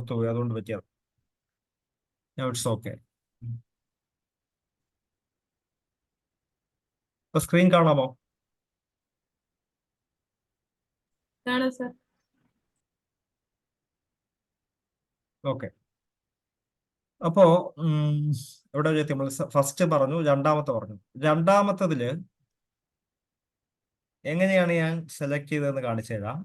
പോയി, അതുകൊണ്ട് പറ്റിയത്. It's okay. ഇപ്പൊ സ്ക്രീൻ കാണാമോ? കാണാം സർ. ഓക്കെ. അപ്പോ എവിടെ നമ്മൾ ഫസ്റ്റ് പറഞ്ഞു, രണ്ടാമത്തെ പറഞ്ഞു. രണ്ടാമത്തതില് എങ്ങനെയാണ് ഞാൻ സെലക്ട് ചെയ്തതെന്ന് കാണിച്ചു തരാം.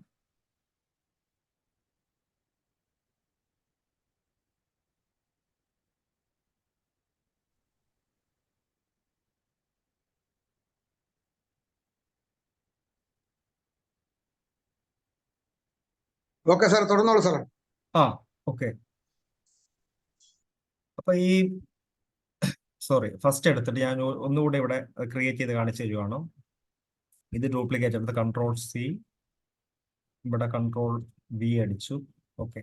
ഓക്കെ സാർ, തുടർന്നോളൂ സാർ. ആ ഓക്കെ. അപ്പൊ ഫസ്റ്റ് എടുത്തിട്ട് ഞാൻ ഒന്നുകൂടെ ഇവിടെ ക്രിയേറ്റ് ചെയ്ത് കാണിച്ചു തരുവാണ്. ഇത് ഡ്യൂപ്ലിക്കേറ്റ് എടുത്ത് Ctrl+C, ഇവിടെ Ctrl+V അടിച്ചു. ഓക്കെ.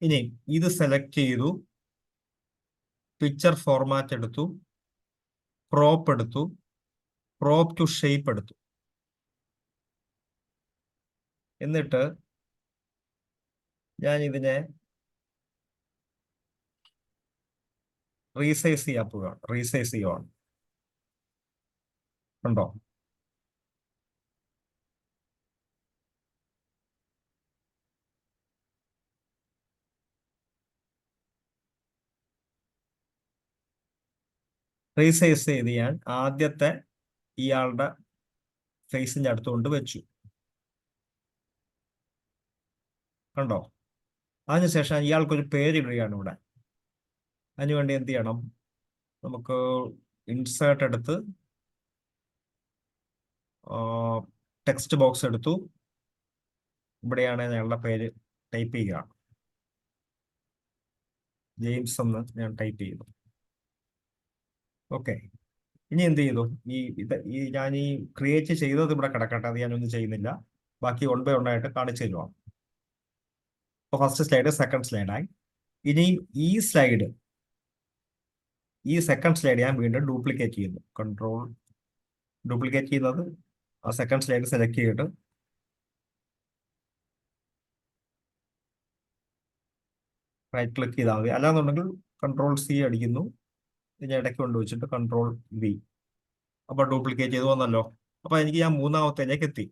ഇനി ഇത് സെലക്ട് ചെയ്തു, പിക്ചർ ഫോർമാറ്റ് എടുത്തു, ക്രോപ്പ് എടുത്തു, ക്രോപ്പ് ടു ഷേപ്പ് എടുത്തു. എന്നിട്ട് ഞാൻ ഇതിനെ റീസൈസ് ചെയ്യുവാണ്. ഉണ്ടോ? റീസൈസ് ചെയ്ത് ഞാൻ ആദ്യത്തെ ഇയാളുടെ ഫേസിന്റെ അടുത്തുകൊണ്ട് വെച്ചു. കണ്ടോ? അതിനുശേഷം ഇയാൾക്കൊരു പേരിടുകയാണ് ഇവിടെ. അതിനുവേണ്ടി എന്ത് ചെയ്യണം? നമുക്ക് ഇൻസേർട്ട് എടുത്ത് ടെക്സ്റ്റ് ബോക്സ് എടുത്തു, ഇവിടെയാണ് ഞങ്ങളുടെ പേര് ടൈപ്പ് ചെയ്യുക. ജെയിംസ് എന്ന് ഞാൻ ടൈപ്പ് ചെയ്തു. ഓക്കെ. ഇനി എന്ത് ചെയ്തു? ഞാൻ ഈ ക്രിയേറ്റ് ചെയ്തത് ഇവിടെ കിടക്കട്ടെ, അത് ഞാനൊന്നും ചെയ്യുന്നില്ല. ബാക്കി 1 by 1 ആയിട്ട് കാണിച്ചു തരുവാണ്. അപ്പോൾ ഫസ്റ്റ് സ്ലൈഡ്, സെക്കൻഡ് സ്ലൈഡായി. ഇനി ഈ സെക്കൻഡ് സ്ലൈഡ് ഞാൻ വീണ്ടും ഡ്യൂപ്ലിക്കേറ്റ് ചെയ്യുന്നു. ഡ്യൂപ്ലിക്കേറ്റ് ചെയ്യുന്നത് ആ സെക്കൻഡ് സ്ലൈഡ് സെലക്ട് ചെയ്തിട്ട് റൈറ്റ് ക്ലിക്ക് ചെയ്താൽ മതി. അല്ലാന്നുണ്ടെങ്കിൽ Ctrl+C അടിക്കുന്നു, ഇതിന് ഇടയ്ക്ക് കൊണ്ടുവച്ചിട്ട് Ctrl+V. അപ്പോൾ ഡ്യൂപ്ലിക്കേറ്റ് ചെയ്ത് വന്നല്ലോ. അപ്പോൾ എനിക്ക് ഞാൻ മൂന്നാമത്തേലേക്ക് എത്തി.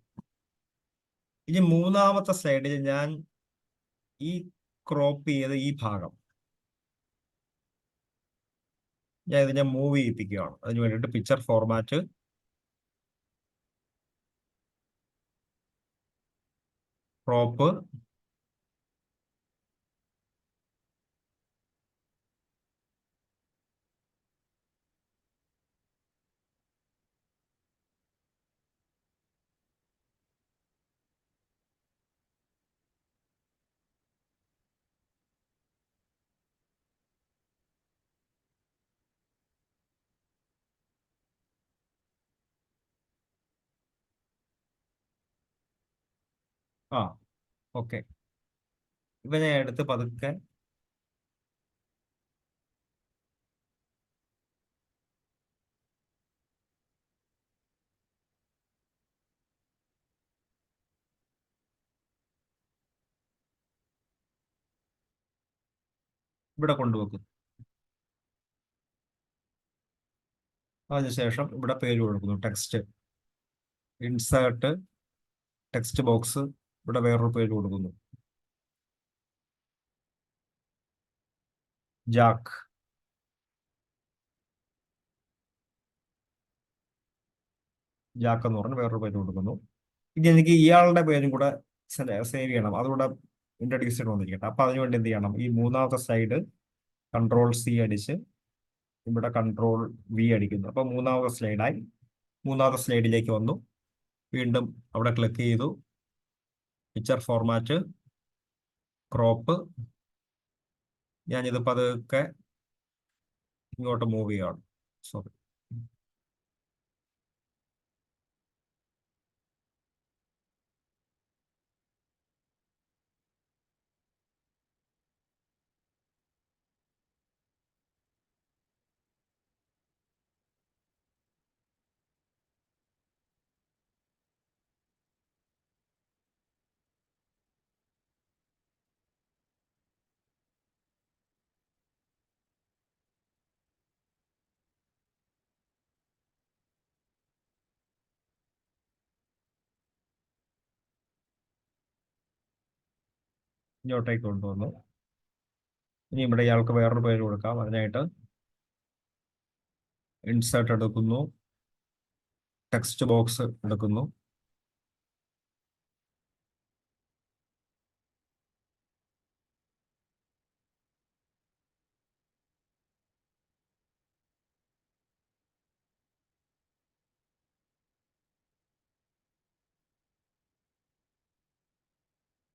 ഇനി മൂന്നാമത്തെ സ്ലൈഡിൽ ഞാൻ ഈ ക്രോപ്പ് ചെയ്ത ഈ ഭാഗം ഞാൻ ഇതിനെ മൂവ് ചെയ്യിപ്പിക്കുകയാണ്. അതിന് വേണ്ടിയിട്ട് പിക്ചർ ഫോർമാറ്റ്, ക്രോപ്പ്, ആ ഓക്കെ. ഇവനെ എടുത്ത് പതുക്കെ ഇവിടെ കൊണ്ടുവെക്കും. അതിനുശേഷം ഇവിടെ പേര് കൊടുക്കുന്നു, ടെക്സ്റ്റ്, ഇൻസേർട്ട്, ടെക്സ്റ്റ് ബോക്സ്, ഇവിടെ വേറൊരു പേര് കൊടുക്കുന്നു, ജാക്ക്. എന്ന് പറഞ്ഞ് വേറൊരു പേര് കൊടുക്കുന്നു. ഇനി എനിക്ക് ഇയാളുടെ പേരും കൂടെ സേവ് ചെയ്യണം, അതുകൂടെ ഇൻട്രൊഡ്യൂസ് ചെയ്ത് വന്നിരിക്കട്ടെ. അപ്പൊ അതിനുവേണ്ടി എന്ത് ചെയ്യണം? ഈ മൂന്നാമത്തെ സ്ലൈഡ് Ctrl+C അടിച്ച് ഇവിടെ Ctrl+V അടിക്കുന്നു. അപ്പൊ മൂന്നാമത്തെ സ്ലൈഡായി. മൂന്നാമത്തെ സ്ലൈഡിലേക്ക് വന്നു, വീണ്ടും അവിടെ ക്ലിക്ക് ചെയ്തു, പിക്ചർ ഫോർമാറ്റ്, ക്രോപ്പ്. ഞാനിത് പതുക്കെ ഇങ്ങോട്ട് മൂവ് ചെയ്യുകയാണ്. സോറി. ഇങ്ങോട്ടേക്ക് കൊണ്ടുവന്നു. ഇനി ഇവിടെ ഇയാൾക്ക് വേറൊരു പേര് കൊടുക്കാം. അതിനായിട്ട് ഇൻസേർട്ട് എടുക്കുന്നു, ടെക്സ്റ്റ് ബോക്സ് എടുക്കുന്നു,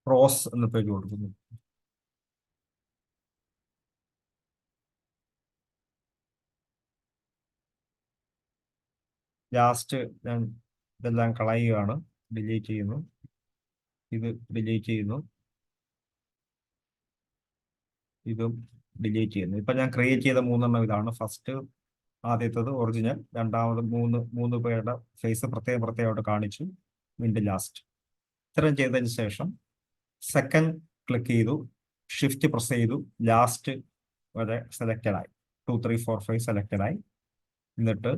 റോസ് എന്ന പേര് കൊടുക്കുന്നു. ലാസ്റ്റ് ഞാൻ ഇതെല്ലാം കളയുകയാണ്, ഡിലീറ്റ് ചെയ്യുന്നു, ഇത് ഡിലീറ്റ് ചെയ്യുന്നു, ഇതും ഡിലീറ്റ് ചെയ്യുന്നു. ഇപ്പൊ ഞാൻ ക്രിയേറ്റ് ചെയ്ത 3 ഇതാണ്. ഫസ്റ്റ് ആദ്യത്തത് ഒറിജിനൽ, രണ്ടാമത് മൂന്ന് പേരുടെ ഫേസ് പ്രത്യേകമായിട്ട് കാണിച്ചു, വീണ്ടും ലാസ്റ്റ്. ഇത്രയും ചെയ്തതിന് ശേഷം സെക്കൻഡ് ക്ലിക്ക് ചെയ്തു, ഷിഫ്റ്റ് പ്രസ് ചെയ്തു, ലാസ്റ്റ് വരെ സെലക്റ്റഡ് ആയി, 2 3 4 5 സെലക്റ്റഡ് ആയി. എന്നിട്ട്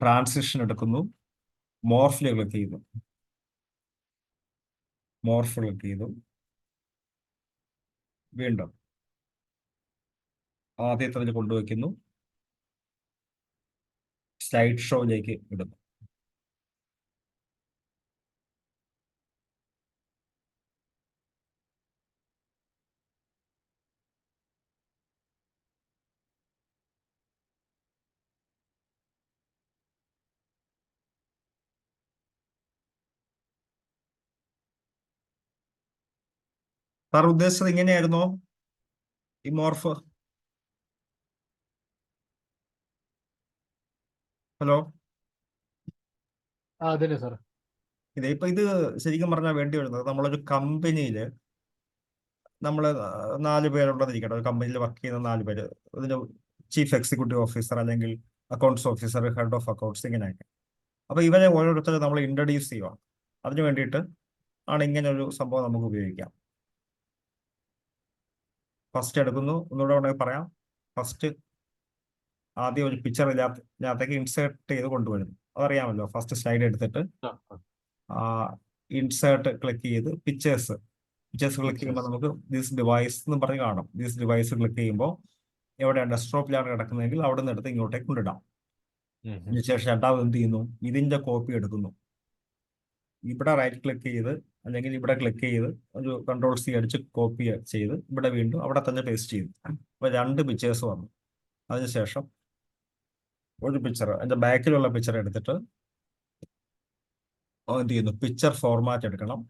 ട്രാൻസിഷൻ എടുക്കുന്നു, മോർഫിൽ ക്ലിക്ക് ചെയ്തു, മോർഫ് ക്ലിക്ക് ചെയ്തു, വീണ്ടും ആദ്യത്തിൽ കൊണ്ടുവയ്ക്കുന്നു, സ്ലൈഡ് ഷോയിലേക്ക് ഇടുന്നു. സാർ ഉദ്ദേശിച്ചത് ഇങ്ങനെയായിരുന്നോ ഈ മോർഫ്? ഹലോ, അതല്ലേ സാർ. ഇത് ശരിക്കും പറഞ്ഞാൽ വേണ്ടി വരുന്നത്, നമ്മളൊരു കമ്പനിയിൽ നമ്മൾ 4 പേരുള്ളതിരിക്കട്ടെ, ഒരു കമ്പനിയിൽ വർക്ക് ചെയ്യുന്ന 4 പേര്, അതിന്റെ ചീഫ് എക്സിക്യൂട്ടീവ് ഓഫീസർ അല്ലെങ്കിൽ accounts officer, head of accounts, ഇങ്ങനെയൊക്കെ. അപ്പൊ ഇവരെ ഓരോരുത്തരും നമ്മൾ ഇൻട്രൊഡ്യൂസ് ചെയ്യുക. അതിനു വേണ്ടിയിട്ട് ആണ് ഇങ്ങനെ ഒരു സംഭവം നമുക്ക് ഉപയോഗിക്കാം. ഫസ്റ്റ് എടുക്കുന്നു, ഒന്നുകൂടെ വേണമെങ്കിൽ പറയാം. ഫസ്റ്റ് ആദ്യം ഒരു പിക്ചർ ഇതിനകത്തേക്ക് ഇൻസേർട്ട് ചെയ്ത് കൊണ്ടുവരുന്നു, അതറിയാമല്ലോ. ഫസ്റ്റ് സ്ലൈഡ് എടുത്തിട്ട് ഇൻസേർട്ട് ക്ലിക്ക് ചെയ്ത് പിക്ചേഴ്സ് ക്ലിക്ക് ചെയ്യുമ്പോൾ നമുക്ക് ദിസ് ഡിവൈസ് എന്ന് പറഞ്ഞ് കാണും. ദിസ് ഡിവൈസ് ക്ലിക്ക് ചെയ്യുമ്പോൾ എവിടെയാണ് ഡെസ്ക്ടോപ്പിലാണ് കിടക്കുന്നതെങ്കിൽ അവിടെ നിന്ന് എടുത്ത് ഇങ്ങോട്ടേക്ക് കൊണ്ടിടാം. അതിനുശേഷം രണ്ടാമത് എന്ത് ചെയ്യുന്നു, ഇതിന്റെ കോപ്പി എടുക്കുന്നു, ഇവിടെ റൈറ്റ് ക്ലിക്ക് ചെയ്ത് അല്ലെങ്കിൽ ഇവിടെ ക്ലിക്ക് ചെയ്ത് ഒരു Ctrl+C അടിച്ച് കോപ്പി ചെയ്ത് ഇവിടെ വീണ്ടും അവിടെ തന്നെ പേസ്റ്റ് ചെയ്തു. അപ്പൊ 2 പിക്ചേഴ്സ് വന്നു. അതിനുശേഷം ഒരു പിക്ചർ, അതിന്റെ ബാക്കിലുള്ള പിക്ചർ എടുത്തിട്ട് എന്ത് ചെയ്യുന്നു, പിക്ചർ ഫോർമാറ്റ് എടുക്കണം.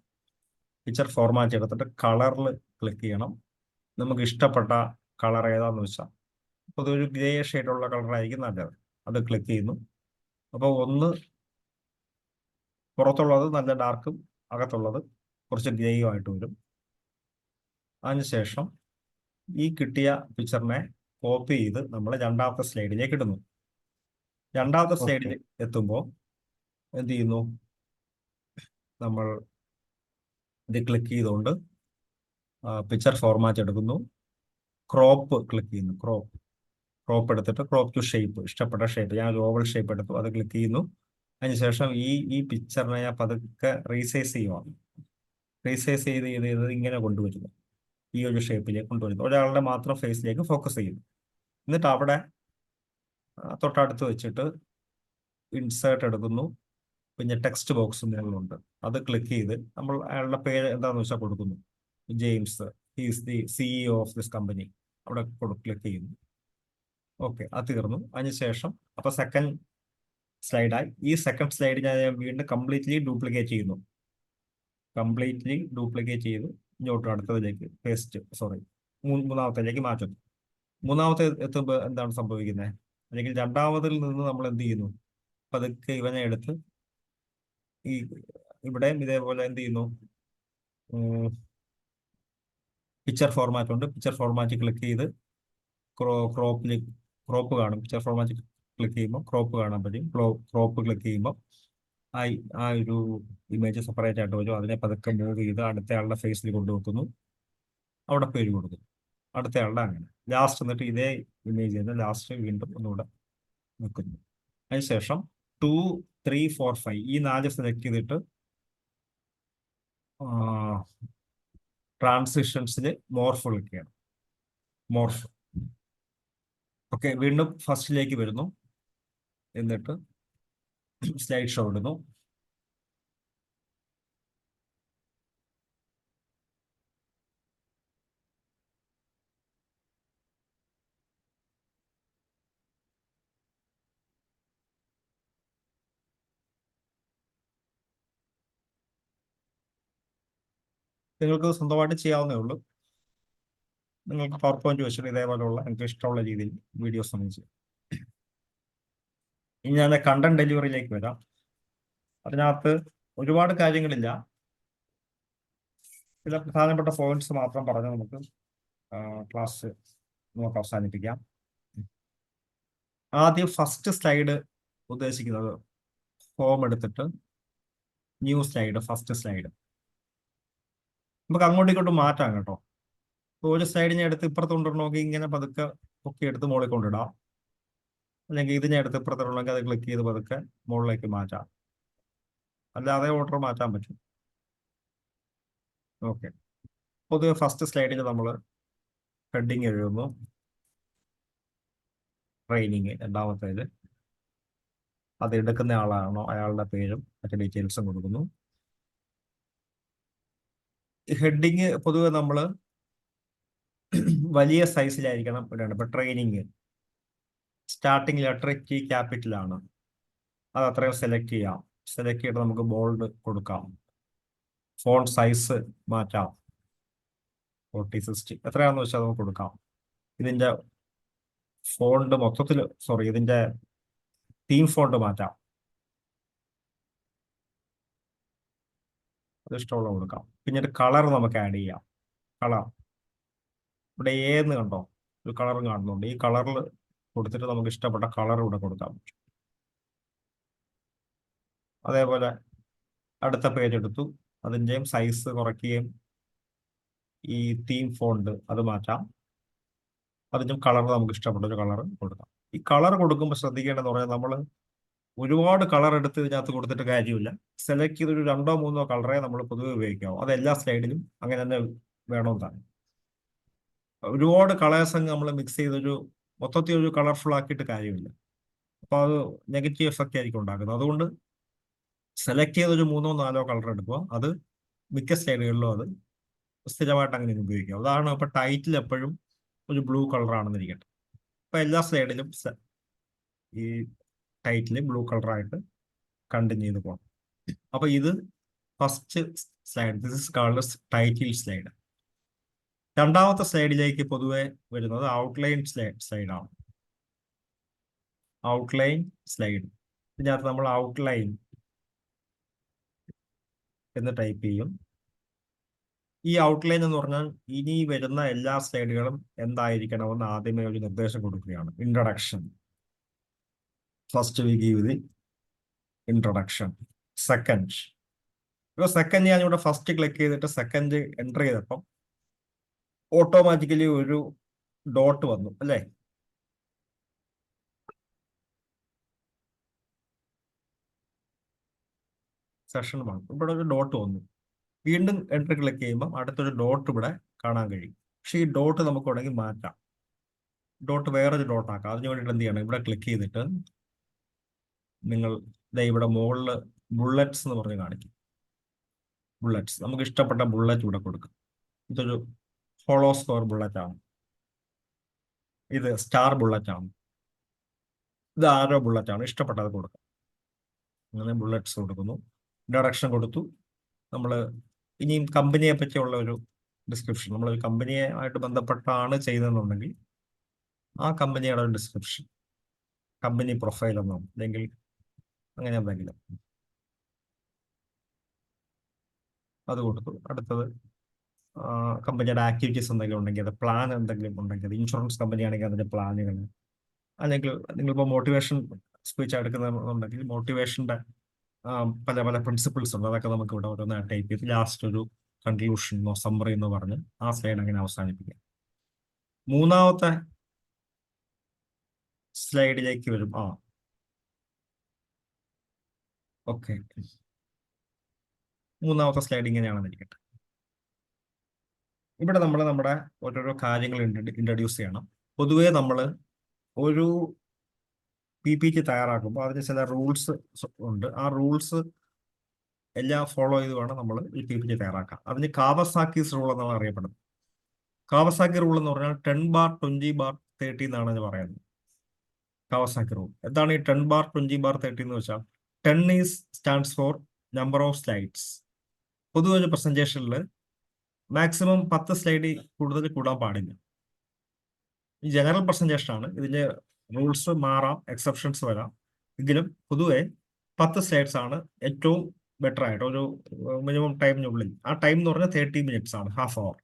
പിക്ചർ ഫോർമാറ്റ് എടുത്തിട്ട് കളറിൽ ക്ലിക്ക് ചെയ്യണം. നമുക്ക് ഇഷ്ടപ്പെട്ട കളർ ഏതാന്ന് വെച്ചാൽ, അപ്പോൾ അതൊരു ഗ്രേ ഷെയ്ഡുള്ള കളറായിരിക്കും നല്ലത്, അത് ക്ലിക്ക് ചെയ്യുന്നു. അപ്പോൾ ഒന്ന് പുറത്തുള്ളത് നല്ല ഡാർക്കും അകത്തുള്ളത് കുറച്ച് ഗ്രേയും ആയിട്ട് വരും. അതിനുശേഷം ഈ കിട്ടിയ പിക്ചറിനെ കോപ്പി ചെയ്ത് നമ്മൾ രണ്ടാമത്തെ സ്ലൈഡിലേക്ക് ഇടുന്നു. രണ്ടാമത്തെ സ്ലൈഡിൽ എത്തുമ്പോൾ എന്ത് ചെയ്യുന്നു, നമ്മൾ ഇത് ക്ലിക്ക് ചെയ്തുകൊണ്ട് പിക്ചർ ഫോർമാറ്റ് എടുക്കുന്നു, ക്രോപ്പ് ക്ലിക്ക് ചെയ്യുന്നു, ക്രോപ്പ് എടുത്തിട്ട് ക്രോപ്പ് ടു ഷേപ്പ്, ഇഷ്ടപ്പെട്ട ഷേപ്പ്, ഞാൻ ഒരു ഓവൽ ഷേപ്പ് എടുത്തു, അത് ക്ലിക്ക് ചെയ്യുന്നു. അതിനുശേഷം ഈ പിക്ചറിനെ ഞാൻ പതുക്കെ റീസൈസ് ചെയ്യുവാണ്. റീസൈസ് ചെയ്ത് ഇങ്ങനെ കൊണ്ടുവരുന്നു, ഈ ഒരു ഷേപ്പിലേക്ക് കൊണ്ടുവരുന്നു. ഒരാളുടെ മാത്രം ഫേസിലേക്ക് ഫോക്കസ് ചെയ്യുന്നു. എന്നിട്ട് അവിടെ തൊട്ടടുത്ത് വെച്ചിട്ട് ഇൻസേർട്ട് എടുക്കുന്നു, പിന്നെ ടെക്സ്റ്റ് ബോക്സ് മുകളിലുണ്ട്, അത് ക്ലിക്ക് ചെയ്ത് നമ്മൾ അയാളുടെ പേര് എന്താണെന്ന് വെച്ചാൽ കൊടുക്കുന്നു, James, he's the CEO of this company, അവിടെ ക്ലിക്ക് ചെയ്യുന്നു. ഓക്കെ, അത് തീർന്നു. അതിനുശേഷം അപ്പൊ സെക്കൻഡ് സ്ലൈഡായി. ഈ സെക്കൻഡ് സ്ലൈഡ് ഞാൻ വീണ്ടും കംപ്ലീറ്റ്ലി ഡ്യൂപ്ലിക്കേറ്റ് ചെയ്യുന്നു, ചെയ്ത് ഇങ്ങോട്ട് അടുത്തതിലേക്ക് മൂന്നാമത്തേലേക്ക് മാറ്റുന്നു. മൂന്നാമത്തെ എത്തുമ്പോൾ എന്താണ് സംഭവിക്കുന്നത്, അല്ലെങ്കിൽ രണ്ടാമതിൽ നിന്ന് നമ്മൾ എന്ത് ചെയ്യുന്നു, പതുക്കെ ഇവനെ എടുത്ത് ഇവിടെയും ഇതേപോലെ എന്ത് ചെയ്യുന്നു, പിക്ചർ ഫോർമാറ്റ് ഉണ്ട്, പിക്ചർ ഫോർമാറ്റ് ക്ലിക്ക് ചെയ്ത് ക്രോപ്പ് കാണും. പിക്ചർ ഫോർമാറ്റ് ക്ലിക്ക് ചെയ്യുമ്പോൾ ക്രോപ്പ് കാണാൻ പറ്റും. ക്രോപ്പ് ക്ലിക്ക് ചെയ്യുമ്പോൾ ആ ഒരു ഇമേജ് സെപ്പറേറ്റ് ആയിട്ട് വരും. അതിനെ പതുക്കെ മൂവ് ചെയ്ത് അടുത്തയാളുടെ ഫേസിൽ കൊണ്ടുവെക്കുന്നു, അവിടെ പേര് കൊടുക്കുന്നു, അടുത്തയാളുടെ അങ്ങനെ ലാസ്റ്റ്. എന്നിട്ട് ഇതേ ഇമേജ് തന്നെ ലാസ്റ്റ് വീണ്ടും ഒന്നുകൂടെ വെക്കുന്നു. അതിനുശേഷം 2 3 4 5 ഈ 4 സെലക്ട് ചെയ്തിട്ട് ട്രാൻസിഷൻസിൽ മോർഫ് ക്ലിക്ക് ചെയ്യണം. മോർഫ്. ഓക്കെ, വീണ്ടും ഫസ്റ്റിലേക്ക് വരുന്നു. എന്നിട്ട് സ്ലൈഡ് ഷോ ഇടുന്നു. നിങ്ങൾക്ക് സ്വന്തമായിട്ട് ചെയ്യാവുന്നേ ഉള്ളൂ. നിങ്ങൾക്ക് പവർ പോയിന്റ് വെച്ചിട്ട് ഇതേപോലെയുള്ള നിങ്ങൾക്ക് ഇഷ്ടമുള്ള രീതിയിൽ വീഡിയോസ് നമ്മൾ ചെയ്യും. ഇനി ഞാൻ കണ്ടന്റ് ഡെലിവറിയിലേക്ക് വരാം. അതിനകത്ത് ഒരുപാട് കാര്യങ്ങളില്ല, ചില പ്രധാനപ്പെട്ട പോയിന്റ്സ് മാത്രം പറഞ്ഞ് നമുക്ക് ക്ലാസ് നമുക്ക് അവസാനിപ്പിക്കാം. ആദ്യം ഫസ്റ്റ് സ്ലൈഡ് ഉദ്ദേശിക്കുന്നത് ഹോം എടുത്തിട്ട് ന്യൂ സ്ലൈഡ്, ഫസ്റ്റ് സ്ലൈഡ് നമുക്ക് അങ്ങോട്ടും ഇങ്ങോട്ടും മാറ്റാം കേട്ടോ. ഒരു സ്ലൈഡിനെ എടുത്ത് ഇപ്പുറത്ത് കൊണ്ടുവരണമെങ്കിൽ ഇങ്ങനെ പതുക്കെ പൊക്കി എടുത്ത് മുകളിൽ കൊണ്ടിടാം. അല്ലെങ്കിൽ ഇതിനെ എടുത്ത് ഇപ്പുറത്തുണ്ടെങ്കിൽ അത് ക്ലിക്ക് ചെയ്ത് പതുക്കെ മുകളിലേക്ക് മാറ്റാം. അല്ലാതെ ഓർഡർ മാറ്റാൻ പറ്റും. ഓക്കെ, പൊതുവെ ഫസ്റ്റ് സ്ലൈഡിൽ നമ്മൾ ഹെഡിങ് എഴുതുന്നു, ട്രെയിനിങ്. രണ്ടാമത്തേത് അത് എടുക്കുന്ന ആളാണോ അയാളുടെ പേരും മറ്റു ഡീറ്റെയിൽസും കൊടുക്കുന്നു. ഹെഡിങ് പൊതുവെ നമ്മൾ വലിയ സൈസിലായിരിക്കണം ഇടേണ്ടത്. ഇപ്പൊ ട്രെയിനിങ് സ്റ്റാർട്ടിങ് ലെറ്റർ T ക്യാപിറ്റലാണ്, അത് അത്രയും സെലക്ട് ചെയ്യാം. സെലക്ട് ചെയ്തിട്ട് നമുക്ക് ബോൾഡ് കൊടുക്കാം. ഫോണ്ട് സൈസ് മാറ്റാം, 40-60 എത്രയാണെന്ന് വെച്ചാൽ നമുക്ക് കൊടുക്കാം. ഇതിന്റെ ഫോണ്ട് മൊത്തത്തിൽ ഇതിന്റെ തീം ഫോണ്ട് മാറ്റാം, അത് ഇഷ്ടമുള്ള കൊടുക്കാം. പിന്നീട് കളർ നമുക്ക് ആഡ് ചെയ്യാം. കളർ ഇവിടെ എന്ന് കണ്ടോ, ഒരു കളർ കാണുന്നുണ്ട്. ഈ കളറിൽ കൊടുത്തിട്ട് നമുക്ക് ഇഷ്ടപ്പെട്ട കളർ ഇവിടെ കൊടുക്കാൻ പറ്റും. അതേപോലെ അടുത്ത പേജ് എടുത്തു, അതിൻ്റെയും സൈസ് കുറയ്ക്കുകയും ഈ തീം ഫോണ്ട് അത് മാറ്റാം. അതിനും കളർ നമുക്ക് ഇഷ്ടപ്പെട്ട ഒരു കളർ കൊടുക്കാം. ഈ കളർ കൊടുക്കുമ്പോൾ ശ്രദ്ധിക്കേണ്ടതെന്ന് പറഞ്ഞാൽ നമ്മൾ ഒരുപാട് കളർ എടുത്ത് ഇതിനകത്ത് കൊടുത്തിട്ട് കാര്യമില്ല. സെലക്ട് ചെയ്തൊരു 2-3 കളറേ നമ്മൾ പൊതുവെ ഉപയോഗിക്കാവൂ. അത് എല്ലാ സ്ലൈഡിലും അങ്ങനെ തന്നെ വേണമെന്നാണ്. ഒരുപാട് കളേഴ്സ് അങ്ങ് നമ്മൾ മിക്സ് ചെയ്തൊരു മൊത്തത്തിൽ ഒരു കളർഫുൾ ആക്കിയിട്ട് കാര്യമില്ല. അപ്പോൾ അത് നെഗറ്റീവ് എഫക്റ്റ് ആയിരിക്കും ഉണ്ടാക്കുന്നത്. അതുകൊണ്ട് സെലക്ട് ചെയ്തൊരു 3-4 കളർ എടുക്കുക. അത് മിക്ക സ്ലൈഡുകളിലും അത് സ്ഥിരമായിട്ട് അങ്ങനെ ഉപയോഗിക്കാം. അതാണ് ഇപ്പൊ ടൈറ്റിൽ എപ്പോഴും ഒരു ബ്ലൂ കളറാണെന്നിരിക്കട്ടെ. ഇപ്പൊ എല്ലാ സ്ലൈഡിലും ഈ ടൈറ്റിൽ ബ്ലൂ കളറായിട്ട് കണ്ടിന്യൂ ചെയ്ത് പോകണം. അപ്പൊ ഇത് first slide, this is called title slide. രണ്ടാമത്തെ സ്ലൈഡിലേക്ക് പൊതുവെ വരുന്നത് ഔട്ട്ലൈൻ സ്ലൈഡാണ്. ഔട്ട്ലൈൻ സ്ലൈഡ്, ഇതിനകത്ത് നമ്മൾ ഔട്ട്ലൈൻ എന്ന് ടൈപ്പ് ചെയ്യും. ഈ ഔട്ട്ലൈൻ എന്ന് പറഞ്ഞാൽ ഇനി വരുന്ന എല്ലാ സ്ലൈഡുകളും എന്തായിരിക്കണമെന്ന് ആദ്യമേ ഒരു നിർദ്ദേശം കൊടുക്കുകയാണ്. Introduction, first we give the introduction. Second, ഇപ്പോൾ സെക്കൻഡ് ഞാനിവിടെ ഫസ്റ്റ് ക്ലിക്ക് ചെയ്തിട്ട് സെക്കൻഡ് എൻ്റർ ചെയ്തപ്പം ഓട്ടോമാറ്റിക്കലി ഒരു ഡോട്ട് വന്നു അല്ലേ? സെഷൻ വന്നു, ഇവിടെ ഒരു ഡോട്ട് വന്നു. വീണ്ടും എൻ്റർ ക്ലിക്ക് ചെയ്യുമ്പോൾ അടുത്തൊരു ഡോട്ട് ഇവിടെ കാണാൻ കഴിയും. പക്ഷേ ഈ ഡോട്ട് നമുക്ക് വേണമെങ്കിൽ മാറ്റാം. ഡോട്ട് വേറൊരു ഡോട്ട് ആക്കാം. അതിന് വേണ്ടിയിട്ട് എന്ത് ചെയ്യണം, ഇവിടെ ക്ലിക്ക് ചെയ്തിട്ട് നിങ്ങൾ ഇവിടെ മുകളിൽ ബുള്ളറ്റ്സ് എന്ന് പറഞ്ഞ് കാണിക്കും. ബുള്ളറ്റ്സ്, നമുക്ക് ഇഷ്ടപ്പെട്ട ബുള്ളറ്റ് ഇവിടെ കൊടുക്കും. ഇതൊരു ഹോളോ സ്ക്വയർ ബുള്ളറ്റ് ആണ്, ഇത് സ്റ്റാർ ബുള്ളറ്റ് ആണ്, ഇത് ആരോ ബുള്ളറ്റ് ആണ്, ഇഷ്ടപ്പെട്ടത് കൊടുക്കാം. അങ്ങനെ ബുള്ളറ്റ്സ് കൊടുക്കുന്നു. ഇൻട്രൊഡക്ഷൻ കൊടുത്തു. നമ്മൾ ഇനിയും കമ്പനിയെ പറ്റിയുള്ള ഒരു ഡിസ്ക്രിപ്ഷൻ, നമ്മൾ ഒരു കമ്പനിയെ ആയിട്ട് ബന്ധപ്പെട്ടാണ് ചെയ്തതെന്നുണ്ടെങ്കിൽ ആ കമ്പനിയുടെ ഒരു ഡിസ്ക്രിപ്ഷൻ, കമ്പനി പ്രൊഫൈൽ എന്നോ അല്ലെങ്കിൽ അങ്ങനെ എന്തെങ്കിലും അത് കൊടുത്തു. അടുത്തത് കമ്പനിയുടെ ആക്ടിവിറ്റീസ് എന്തെങ്കിലും ഉണ്ടെങ്കിൽ അത്, പ്ലാൻ എന്തെങ്കിലും ഉണ്ടെങ്കിൽ അത്, ഇൻഷുറൻസ് കമ്പനി ആണെങ്കിൽ അതിൻ്റെ പ്ലാനുകൾ, അല്ലെങ്കിൽ നിങ്ങളിപ്പോൾ മോട്ടിവേഷൻ സ്പീച്ച് എടുക്കുന്നുണ്ടെങ്കിൽ മോട്ടിവേഷൻ്റെ പല പല പ്രിൻസിപ്പിൾസ് ഉണ്ട്. അതൊക്കെ നമുക്ക് ഇവിടെ ഓരോന്ന് ടൈപ്പ് ചെയ്ത് ലാസ്റ്റ് ഒരു കൺക്ലൂഷനോ സമ്മറി എന്ന് പറഞ്ഞ് ആ സ്ലൈഡ് അങ്ങനെ അവസാനിപ്പിക്കാം. മൂന്നാമത്തെ സ്ലൈഡിലേക്ക് വരും. ഓക്കെ, മൂന്നാമത്തെ സ്ലൈഡ് ഇങ്ങനെയാണെന്നിരിക്കട്ടെ. ഇവിടെ നമ്മൾ നമ്മുടെ ഓരോരോ കാര്യങ്ങൾ ഇൻട്രൊഡ്യൂസ് ചെയ്യണം. പൊതുവേ നമ്മൾ ഒരു PPT തയ്യാറാക്കുമ്പോൾ അതിന് ചില റൂൾസ് ഉണ്ട്. ആ റൂൾസ് എല്ലാം ഫോളോ ചെയ്ത് വേണം നമ്മൾ ഈ PPT തയ്യാറാക്കാം. അതിന് കാവസാക്കീസ് റൂൾ എന്നാണ് അറിയപ്പെടുന്നത്. കാവസാക്കി റൂൾ എന്ന് പറഞ്ഞാൽ 10 ബാർ 20 ബാർ 30 എന്നാണ് അത് പറയുന്നത്. കാവസാക്കി റൂൾ എന്താണ് ഈ 10 ബാർ 20 ബാർ 30 എന്ന് വെച്ചാൽ 10 stands for number of slides. പൊതുവെ ഒരു പ്രസന്റേഷനിൽ മാക്സിമം 10 സ്ലൈഡ് കൂടുതൽ കൂടാൻ പാടില്ല. ഈ ജനറൽ പ്രസന്റേഷൻ ആണ്. ഇതിന്റെ റൂൾസ് മാറാം, എക്സെപ്ഷൻസ് വരാം. എങ്കിലും പൊതുവെ 10 സ്ലൈഡ്സ് ആണ് ഏറ്റവും ബെറ്റർ ആയിട്ട് ഒരു മിനിമം ടൈമിനുള്ളിൽ. ആ ടൈം എന്ന് പറഞ്ഞാൽ 30 മിനിറ്റ്സ് ആണ്, ഹാഫ് അവർ.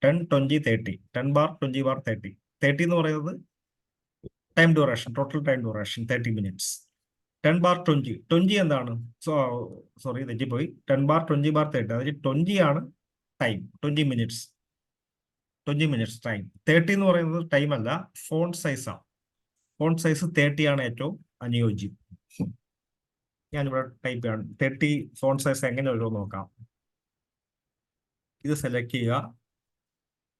10, 20, 30. 10 bar 20 bar 30. 30 എന്ന് പറയുന്നത് time duration, total time duration 30 minutes. 10 bar 20 എന്താണ്? സോറി തെറ്റിപ്പോയി. 10 ബാർ 20 ബാർ 30 അതിൽ 20 ആണ് ടൈം, 20 മിനിറ്റ്സ്. 20 minutes time. 30 എന്ന് പറയുന്നത് ടൈം അല്ല, ഫോണ്ട് സൈസ് ആണ്. ഫോണ്ട് സൈസ് 30 ആണ് ഏറ്റവും അനുയോജ്യം. ഞാനിവിടെ ടൈപ്പ് ചെയ്യാണ്. 30 ഫോണ്ട് സൈസ് എങ്ങനെ വരുമോ നോക്കാം. ഇത് സെലക്ട് ചെയ്യുക.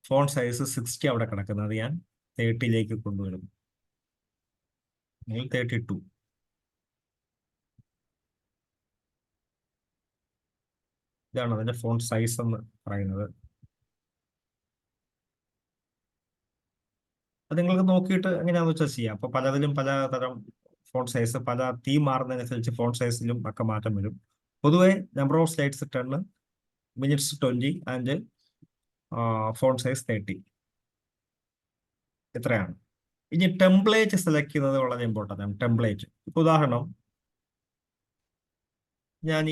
ഫോണ്ട് സൈസ് 60 അവിടെ കിടക്കുന്നത് ഞാൻ 30ലേക്ക് കൊണ്ടുവരും. 32. ഇതാണ് അതിന്റെ ഫോണ്ട് സൈസ് എന്ന് പറയുന്നത്. അത് നിങ്ങൾക്ക് നോക്കിയിട്ട് എങ്ങനെയാണെന്ന് വെച്ചാൽ ചെയ്യാം. അപ്പൊ പലതിലും പലതരം ഫോണ്ട് സൈസ്, പല തീം മാറുന്നതിനനുസരിച്ച് ഫോണ്ട് സൈസിലും ഒക്കെ മാറ്റം വരും. പൊതുവെ number of slides 10, minutes 20 and font size 30. ഇത്രയാണ്. ഇനി ടെംപ്ലേറ്റ് സെലക്ട് ചെയ്യുന്നത് വളരെ ഇമ്പോർട്ടൻ്റ് ആണ്. ടെംപ്ലേറ്റ് ഇപ്പൊ ഉദാഹരണം ഞാൻ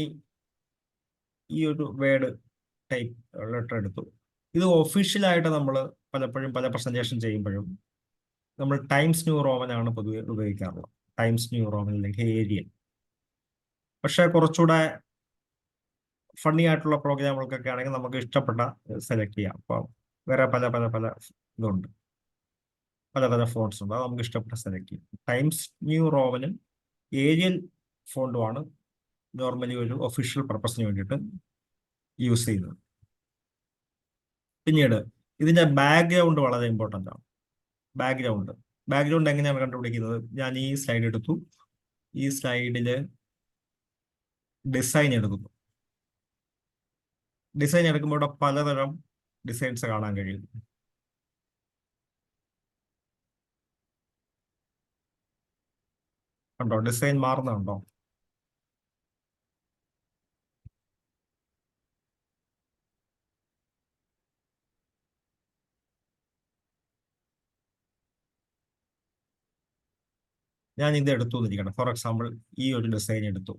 ഈ ഒരു വേർഡ് ടൈപ്പ് ലെറ്റർ എടുത്തു. ഇത് ഒഫീഷ്യലായിട്ട് നമ്മൾ പലപ്പോഴും പല പ്രസന്റേഷൻ ചെയ്യുമ്പോഴും നമ്മൾ ടൈംസ് ന്യൂ റോമൻ ആണ് പൊതുവെ ഉപയോഗിക്കാറുള്ളത്. ടൈംസ് ന്യൂ റോമൻ അല്ലെങ്കിൽ ഏരിയൽ. പക്ഷെ കുറച്ചുകൂടെ ഫണ്ണി ആയിട്ടുള്ള പ്രോഗ്രാമുകൾക്കൊക്കെ ആണെങ്കിൽ നമുക്ക് ഇഷ്ടപ്പെട്ട സെലക്ട് ചെയ്യാം. അപ്പോൾ വേറെ പല പല പല ഇതുണ്ട്, പല പല ഫോൺസ് ഉണ്ട്. അത് നമുക്ക് ഇഷ്ടപ്പെട്ട സെലക്ട് ചെയ്യാം. ടൈംസ് ന്യൂ റോമനും ഏരിയൽ ഫോണ്ടുമാണ് നോർമലി ഒരു ഒഫീഷ്യൽ പർപ്പസിന് വേണ്ടിയിട്ട് യൂസ് ചെയ്യുന്നത്. പിന്നീട് ഇതിന്റെ ബാക്ക്ഗ്രൗണ്ട് വളരെ ഇമ്പോർട്ടൻ്റ് ആണ്. ബാക്ക്ഗ്രൗണ്ട് എങ്ങനെയാണ് കണ്ടുപിടിക്കുന്നത്? ഞാൻ ഈ സ്ലൈഡ് എടുത്തു. ഈ സ്ലൈഡില് ഡിസൈൻ എടുക്കുന്നു. ഡിസൈൻ എടുക്കുമ്പോൾ ഇവിടെ പലതരം ഡിസൈൻസ് കാണാൻ കഴിയും. കണ്ടോ? ഡിസൈൻ മാറുന്നുണ്ടോ? ഞാൻ ഇത് എടുത്തു എന്നിരിക്കണം. ഫോർ എക്സാമ്പിൾ ഈ ഒരു ഡിസൈൻ എടുത്തു.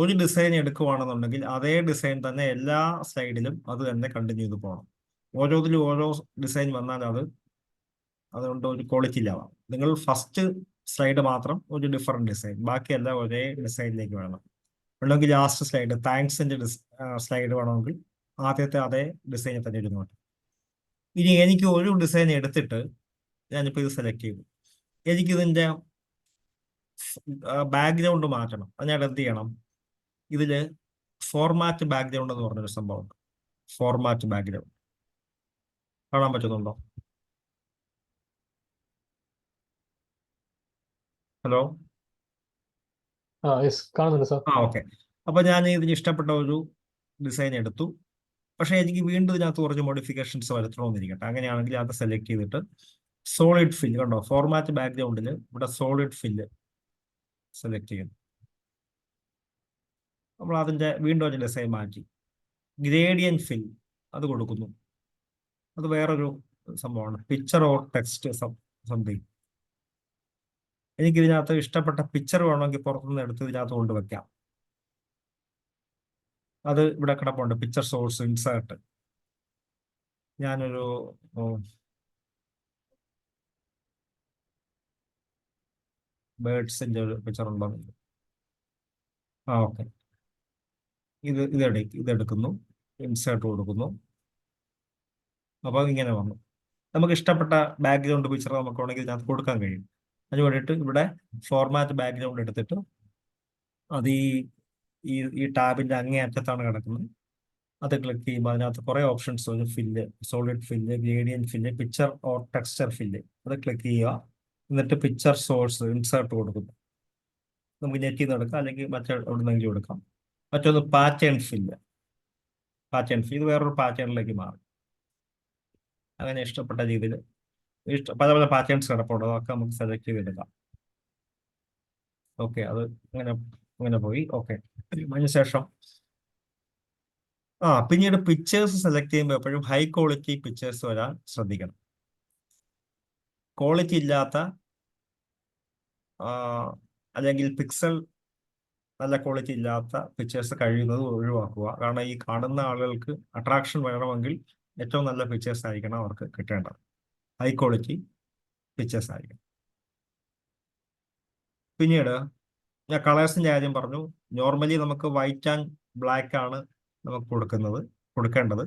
ഒരു ഡിസൈൻ എടുക്കുവാണെന്നുണ്ടെങ്കിൽ അതേ ഡിസൈൻ തന്നെ എല്ലാ സ്ലൈഡിലും അത് തന്നെ കണ്ടിന്യൂ ചെയ്ത് പോകണം. ഓരോന്നിലും ഓരോ ഡിസൈൻ വന്നാൽ അതുകൊണ്ട് ഒരു ക്വാളിറ്റി ഇല്ലാവാം. നിങ്ങൾ ഫസ്റ്റ് സ്ലൈഡ് മാത്രം ഒരു ഡിഫറെന്റ് ഡിസൈൻ, ബാക്കിയെല്ലാം ഒരേ ഡിസൈനിലേക്ക് വേണം. വേണമെങ്കിൽ ലാസ്റ്റ് സ്ലൈഡ് താങ്ക്സിന്റെ സ്ലൈഡ് വേണമെങ്കിൽ ആദ്യത്തെ അതേ ഡിസൈനിൽ തന്നെ ഇരുന്നോട്ടെ. ഇനി എനിക്ക് ഒരു ഡിസൈൻ എടുത്തിട്ട് ഞാനിപ്പോൾ ഇത് സെലക്ട് ചെയ്തു. എനിക്കിതിൻ്റെ ബാക്ക്ഗ്രൗണ്ട് മാറ്റണം. അതിനായിട്ട് എന്ത് ചെയ്യണം? ഇതില് ഫോർമാറ്റ് ബാക്ക്ഗ്രൗണ്ട് എന്ന് പറഞ്ഞൊരു സംഭവമുണ്ട്. ഫോർമാറ്റ് ബാക്ക്ഗ്രൗണ്ട് കാണാൻ പറ്റുന്നുണ്ടോ? ഹലോ? കാണുന്നുണ്ട് സാർ. ഓക്കെ. അപ്പൊ ഞാൻ ഇതിന് ഇഷ്ടപ്പെട്ട ഒരു ഡിസൈൻ എടുത്തു. പക്ഷെ എനിക്ക് വീണ്ടും ഇതിനകത്ത് കുറച്ച് മോഡിഫിക്കേഷൻസ് വരുത്തണമെന്നിരിക്കട്ടെ. അങ്ങനെയാണെങ്കിൽ അത് സെലക്ട് ചെയ്തിട്ട് സോളിഡ് ഫില്ല്, കണ്ടോ? ഫോർമാറ്റ് ബാക്ക്ഗ്രൗണ്ടിൽ ഇവിടെ സോളിഡ് ഫില്ല് സെലക്ട് ചെയ്യുന്നു. നമ്മൾ അതിന്റെ വീണ്ടും ഒരു ഡിസൈൻ മാറ്റി ഗ്രേഡിയൻ ഫിൽ അത് കൊടുക്കുന്നു. അത് വേറൊരു സംഭവമാണ്. Picture or text something. എനിക്ക് ഇതിനകത്ത് ഇഷ്ടപ്പെട്ട പിക്ചർ വേണമെങ്കിൽ പുറത്തുനിന്ന് എടുത്ത് ഇതിനകത്ത് കൊണ്ടുവയ്ക്കാം. അത് ഇവിടെ കിടപ്പുണ്ട്. Picture source insert. ഞാനൊരു ബേർഡ്സിന്റെ ഒരു പിക്ചർ ഉണ്ടോ? ഓക്കെ. ഇതെടുക്കുന്നു, ഇൻസേർട്ട് കൊടുക്കുന്നു. അപ്പൊ ഇങ്ങനെ വന്നു. നമുക്ക് ഇഷ്ടപ്പെട്ട ബാക്ക്ഗ്രൗണ്ട് പിക്ചർ നമുക്ക് വേണമെങ്കിൽ ഇതിനകത്ത് കൊടുക്കാൻ കഴിയും. അതിന് വേണ്ടിയിട്ട് ഇവിടെ ഫോർമാറ്റ് ബാക്ക്ഗ്രൗണ്ട് എടുത്തിട്ട് അത് ഈ ടാബിന്റെ അങ്ങേ അറ്റത്താണ് കിടക്കുന്നത്. അത് ക്ലിക്ക് ചെയ്യുമ്പോൾ അതിനകത്ത് കുറേ ഓപ്ഷൻസ് ഒരു fill, solid fill, gradient fill, picture or texture fill. അത് ക്ലിക്ക് ചെയ്യുക. എന്നിട്ട് പിക്ചർ സോഴ്സ് ഇൻസേർട്ട് കൊടുക്കുന്നു. നമുക്ക് നെറ്റിൽ നിന്ന് എടുക്കാം, അല്ലെങ്കിൽ മറ്റെവിടുന്നെങ്കിലും എടുക്കാം. മറ്റൊന്ന് പാറ്റേൺ ഫില്ല്. ഇത് വേറൊരു പാറ്റേണിലേക്ക് മാറും. അങ്ങനെ ഇഷ്ടപ്പെട്ട രീതിയിൽ പല പല പാറ്റേൺസ് കിടപ്പുണ്ട്, അതൊക്കെ നമുക്ക് സെലക്ട് ചെയ്തെടുക്കാം. ഓക്കെ, അത് അങ്ങനെ അങ്ങനെ പോയി. ഓക്കെ, അതിനുശേഷം പിന്നീട് പിക്ചേഴ്സ് സെലക്ട് ചെയ്യുമ്പോൾ എപ്പോഴും ഹൈ ക്വാളിറ്റി പിക്ചേഴ്സ് വരാൻ ശ്രദ്ധിക്കണം. ക്വാളിറ്റി ഇല്ലാത്ത അല്ലെങ്കിൽ പിക്സൽ നല്ല ക്വാളിറ്റി ഇല്ലാത്ത പിക്ചേഴ്സ് കഴിയുന്നത് ഒഴിവാക്കുക. കാരണം ഈ കാണുന്ന ആളുകൾക്ക് അട്രാക്ഷൻ വേണമെങ്കിൽ ഏറ്റവും നല്ല പിക്ചേഴ്സ് ആയിരിക്കണം അവർക്ക് കിട്ടേണ്ടത്. ഹൈ ക്വാളിറ്റി പിക്ചേഴ്സ് ആയിരിക്കണം. പിന്നീട് ഞാൻ കളേഴ്സിന്റെ കാര്യം പറഞ്ഞു. നോർമലി നമുക്ക് വൈറ്റ് ആൻഡ് ബ്ലാക്ക് ആണ് നമുക്ക് കൊടുക്കേണ്ടത്.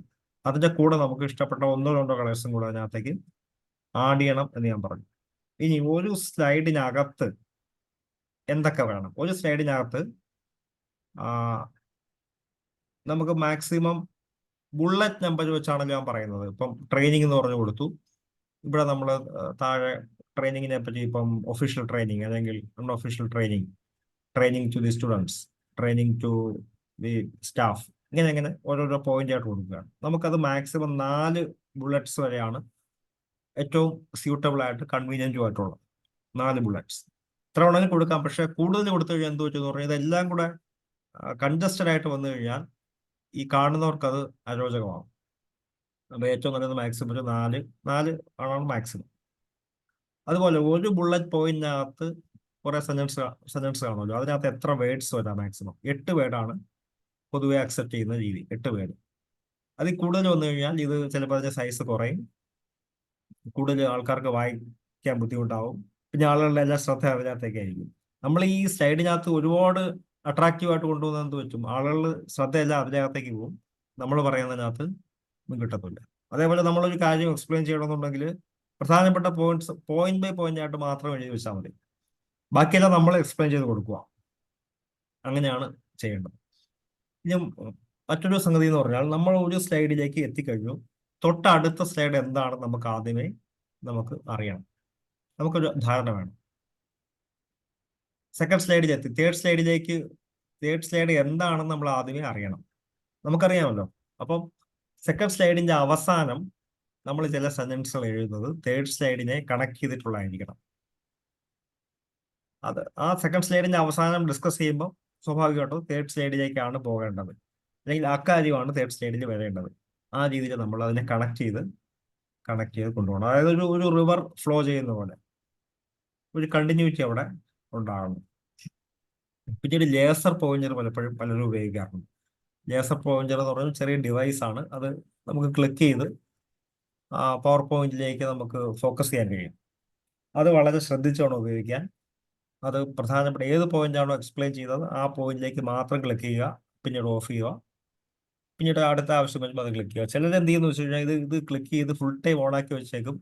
അതിന്റെ കൂടെ നമുക്ക് ഇഷ്ടപ്പെട്ട ഒന്നോ രണ്ടോ കളേഴ്സും കൂടെ അതിനകത്തേക്ക് ആഡ് ചെയ്യണം എന്ന് ഞാൻ പറഞ്ഞു. ഇനി ഒരു സ്ലൈഡിനകത്ത് എന്തൊക്കെ വേണം? ഒരു സ്ലൈഡിനകത്ത് നമുക്ക് മാക്സിമം ബുള്ളറ്റ് നമ്പർ വെച്ചാണല്ലോ ഞാൻ പറയുന്നത്. ഇപ്പം ട്രെയിനിങ് എന്ന് പറഞ്ഞു കൊടുത്തു. ഇവിടെ നമ്മൾ താഴെ ട്രെയിനിങ്ങിനെ പറ്റി ഇപ്പം ഒഫീഷ്യൽ ട്രെയിനിങ് അല്ലെങ്കിൽ unofficial training to the students, training to the staff, ഇങ്ങനെ ഓരോരോ പോയിന്റ് ആയിട്ട് കൊടുക്കുകയാണ്. നമുക്കത് മാക്സിമം 4 ബുള്ളറ്റ്സ് വരെയാണ് ഏറ്റവും സ്യൂട്ടബിൾ ആയിട്ട് കൺവീനിയൻറ്റും ആയിട്ടുള്ളത്. 4 ബുള്ളറ്റ്സ് ഇത്ര വേണമെങ്കിലും കൊടുക്കാം. പക്ഷെ കൂടുതൽ കൊടുത്തു കഴിഞ്ഞാൽ എന്ത് പറ്റുമെന്ന് പറഞ്ഞാൽ ഇതെല്ലാം കൂടെ കൺജസ്റ്റഡ് ആയിട്ട് വന്നു കഴിഞ്ഞാൽ ഈ കാണുന്നവർക്ക് അത് അരോചകമാകും. അപ്പോൾ ഏറ്റവും നല്ലത് മാക്സിമം ഒരു 4 ആണ് മാക്സിമം. അതുപോലെ ഒരു ബുള്ളറ്റ് പോയിന്റിനകത്ത് കുറെ സെന്റൻസ് കാണുമല്ലോ, അതിനകത്ത് എത്ര വേർഡ്സ് വരാം? മാക്സിമം 8 വേർഡാണ് പൊതുവെ അക്സെപ്റ്റ് ചെയ്യുന്ന രീതി. 8 വേർഡ്. അതിൽ കൂടുതൽ വന്നു കഴിഞ്ഞാൽ ഇത് ചിലപ്പോൾ അതിന്റെ സൈസ് കുറയും, കൂടുതൽ ആൾക്കാർക്ക് വായിക്കാൻ ബുദ്ധിമുട്ടാവും. പിന്നെ ആളുകളുടെ എല്ലാ ശ്രദ്ധ അതിനകത്തേക്കായിരിക്കും. നമ്മൾ ഈ സ്ലൈഡിനകത്ത് ഒരുപാട് അട്രാക്റ്റീവ് ആയിട്ട് കൊണ്ടുപോകുന്നത് എന്ത് പറ്റും? ആളുകളുടെ ശ്രദ്ധയെല്ലാം അതിനകത്തേക്ക് പോകും, നമ്മൾ പറയുന്നതിനകത്ത് ഒന്നും കിട്ടത്തില്ല. അതേപോലെ നമ്മളൊരു കാര്യം എക്സ്പ്ലെയിൻ ചെയ്യണമെന്നുണ്ടെങ്കിൽ പ്രധാനപ്പെട്ട പോയിന്റ് ബൈ പോയിന്റ് ആയിട്ട് മാത്രം എഴുതി വെച്ചാൽ മതി. ബാക്കിയെല്ലാം നമ്മൾ എക്സ്പ്ലെയിൻ ചെയ്ത് കൊടുക്കുക. അങ്ങനെയാണ് ചെയ്യേണ്ടത്. ഇനി മറ്റൊരു സംഗതി എന്ന് പറഞ്ഞാൽ നമ്മൾ ഒരു സ്ലൈഡിലേക്ക് എത്തിക്കഴിഞ്ഞു, തൊട്ടടുത്ത സ്ലൈഡ് എന്താണെന്ന് നമുക്ക് ആദ്യമേ അറിയണം. നമുക്കൊരു ധാരണ വേണം. സെക്കൻഡ് സ്ലൈഡിലെത്തി തേർഡ് സ്ലൈഡ് എന്താണെന്ന് നമ്മൾ ആദ്യമേ അറിയണം. നമുക്കറിയാമല്ലോ. അപ്പം സെക്കൻഡ് സ്ലൈഡിന്റെ അവസാനം നമ്മൾ ചില സെന്റൻസുകൾ എഴുതുന്നത് തേർഡ് സ്ലൈഡിനെ കണക്ട് ചെയ്തിട്ടുള്ളതായിരിക്കണം. അത് ആ സെക്കൻഡ് സ്ലൈഡിന്റെ അവസാനം ഡിസ്കസ് ചെയ്യുമ്പോൾ സ്വാഭാവികമായിട്ടും തേർഡ് സ്ലൈഡിലേക്കാണ് പോകേണ്ടത്, അല്ലെങ്കിൽ അക്കാര്യമാണ് തേർഡ് സ്ലൈഡിൽ വരേണ്ടത്. ആ രീതിയിൽ നമ്മൾ അതിനെ കണക്ട് ചെയ്ത് കൊണ്ടുപോകണം. അതായത് ഒരു റിവർ ഫ്ലോ ചെയ്യുന്ന പോലെ ഒരു കണ്ടിന്യൂറ്റി അവിടെ ഉണ്ടാകണം. പിന്നീട് ലേസർ പോയിന്റർ പലരും ഉപയോഗിക്കാറുണ്ട്. ലേസർ പോയിന്റർ എന്ന് പറയുന്നത് ചെറിയ ഡിവൈസ് ആണ്. അത് നമുക്ക് ക്ലിക്ക് ചെയ്ത് പവർ പോയിന്റിലേക്ക് നമുക്ക് ഫോക്കസ് ചെയ്യാൻ കഴിയും. അത് വളരെ ശ്രദ്ധിച്ചോണം ഉപയോഗിക്കാൻ. അത് പ്രധാനപ്പെട്ട ഏത് പോയിന്റ് ആണോ എക്സ്പ്ലെയിൻ ചെയ്തത് ആ പോയിന്റിലേക്ക് മാത്രം ക്ലിക്ക് ചെയ്യുക, പിന്നീട് ഓഫ് ചെയ്യുക, പിന്നീട് അടുത്ത ആവശ്യം വരുമ്പോൾ അത് ക്ലിക്ക് ചെയ്യുക. ചിലർ എന്ത് ചെയ്യുന്നു വെച്ച് കഴിഞ്ഞാൽ ഇത് ക്ലിക്ക് ചെയ്ത് ഫുൾ ടൈം ഓണാക്കി വെച്ചേക്കും.